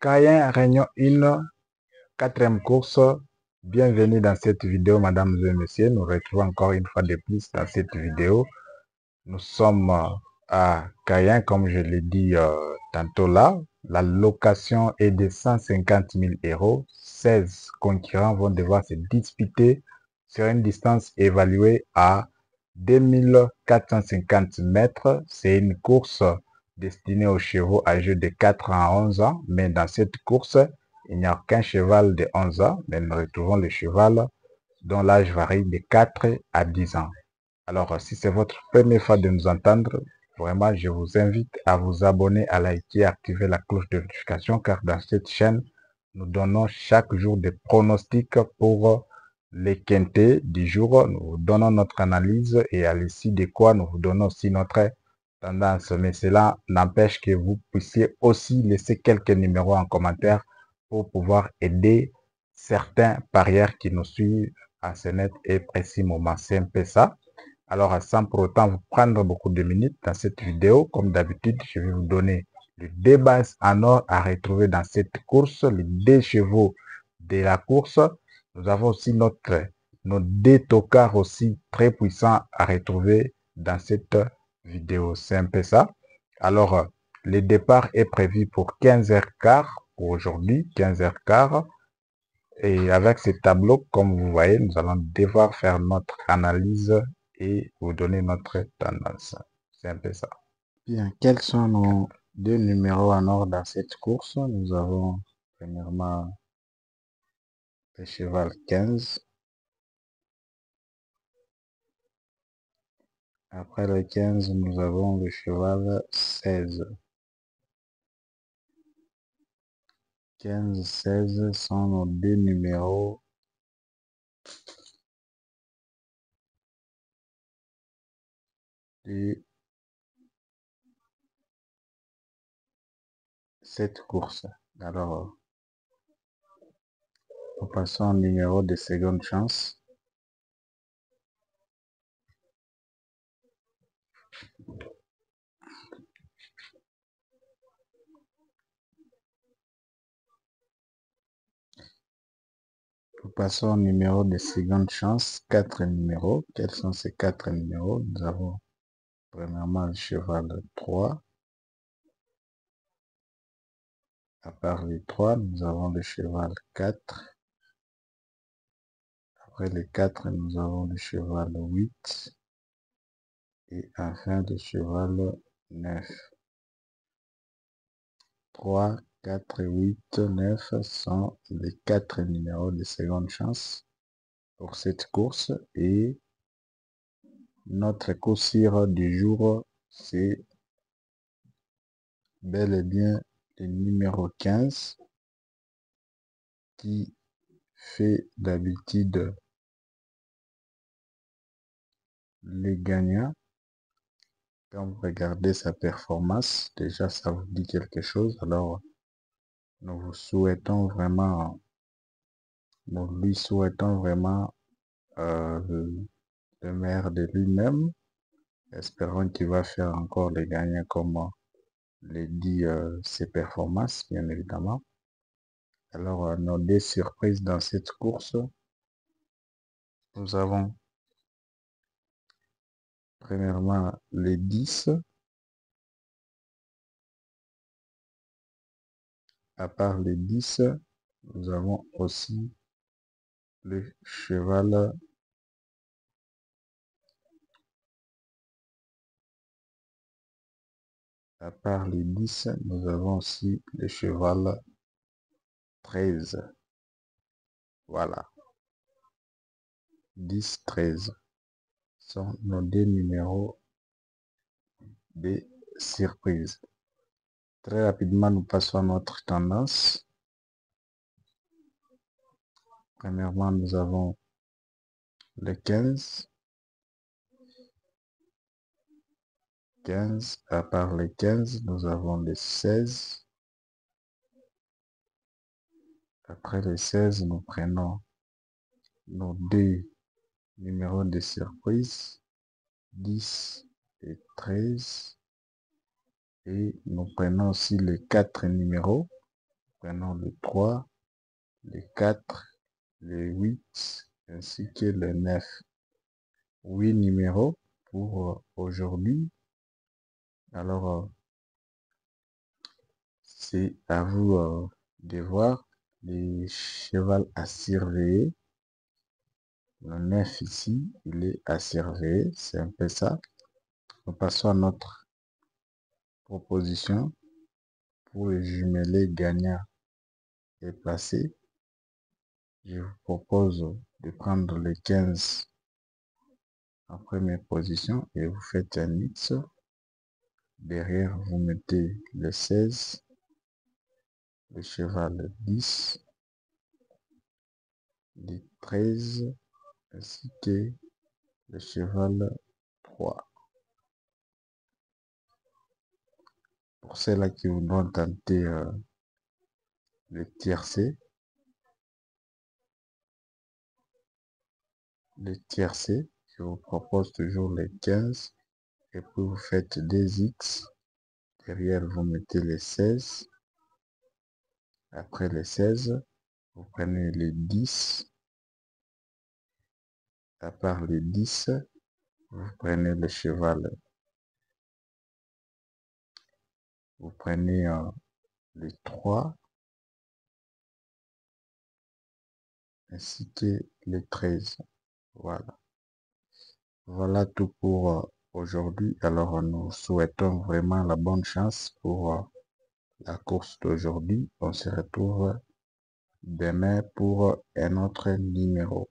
Cayenne Réunion 1, quatrième course. Bienvenue dans cette vidéo, mesdames et messieurs. Nous retrouvons encore une fois de plus dans cette vidéo. Nous sommes à Cayenne, comme je l'ai dit tantôt là. La location est de 150 000 euros. 16 concurrents vont devoir se disputer sur une distance évaluée à 2450 mètres. C'est une course destinée aux chevaux âgés de 4 ans à 11 ans. Mais dans cette course, il n'y a aucun cheval de 11 ans. Mais nous retrouvons le cheval dont l'âge varie de 4 à 10 ans. Alors, si c'est votre première fois de nous entendre, vraiment, je vous invite à vous abonner, à liker et activer la cloche de notification, car dans cette chaîne, nous donnons chaque jour des pronostics pour les quintés du jour. Nous vous donnons notre analyse et à l'issue de quoi nous vous donnons aussi notre tendance. Mais cela n'empêche que vous puissiez aussi laisser quelques numéros en commentaire pour pouvoir aider certains parieurs qui nous suivent à ce net et précis moment. C'est un peu ça. Alors, sans pour autant vous prendre beaucoup de minutes dans cette vidéo, comme d'habitude, je vais vous donner les deux bases en or à retrouver dans cette course, les deux chevaux de la course. Nous avons aussi nos deux tocards aussi très puissants à retrouver dans cette vidéo. C'est un peu ça. Alors, le départ est prévu pour 15h15 pour aujourd'hui, 15h15. Et avec ces tableaux, comme vous voyez, nous allons devoir faire notre analyse et vous donner notre tendance. C'est un peu ça. Bien, quels sont nos deux numéros en or dans cette course? Nous avons premièrement le cheval 15. Après le 15, nous avons le cheval 16. 15, 16 sont nos deux numéros de cette course. Alors, nous passons au numéro de seconde chance. Nous passons au numéro de seconde chance, 4 numéros. Quels sont ces 4 numéros? Nous avons premièrement le cheval 3. À part les 3, nous avons le cheval 4. Après les 4, nous avons le cheval 8. Et enfin le cheval 9. 3, 4, 8, 9 sont les 4 numéros de seconde chance pour cette course. Et notre coursier du jour, c'est bel et bien le numéro 15 qui fait d'habitude les gagnants. Quand vous regardez sa performance, déjà ça vous dit quelque chose. Alors, nous vous souhaitons vraiment, nous lui souhaitons vraiment le meilleur de lui-même. Espérons qu'il va faire encore les gagnants comme les dit ses performances, bien évidemment. Alors, nos deux surprises dans cette course, nous avons premièrement les 10. À part les 10, nous avons aussi le cheval à part les 10, nous avons aussi le cheval 13. Voilà. 10, 13 sont nos deux numéros de surprise. Très rapidement, nous passons à notre tendance. Premièrement, nous avons le 15. 15. À part le 15, nous avons le 16. Après le 16, nous prenons nos deux numéros de surprise, 10 et 13. Et nous prenons aussi les 4 numéros prenons le 3, le 4, le 8, ainsi que le 9. 8 numéros pour aujourd'hui. Alors, c'est à vous de voir les chevals à surveiller. Le 9 ici, il est à surveiller, c'est un peu ça. Nous passons à notre proposition pour le jumelé gagnant et placé. Je vous propose de prendre le 15 en première position et vous faites un X. Derrière, vous mettez le 16, le cheval 10, le 13, ainsi que le cheval 3. Pour ceux-là qui voudront tenter le tiercé, je vous propose toujours le 15 et puis vous faites 2X. Derrière, vous mettez les 16. Après les 16, vous prenez les 10. À part les 10, vous prenez le cheval. Vous prenez le 3 ainsi que le 13. Voilà. Voilà tout pour aujourd'hui. Alors, nous souhaitons vraiment la bonne chance pour la course d'aujourd'hui. On se retrouve demain pour un autre numéro.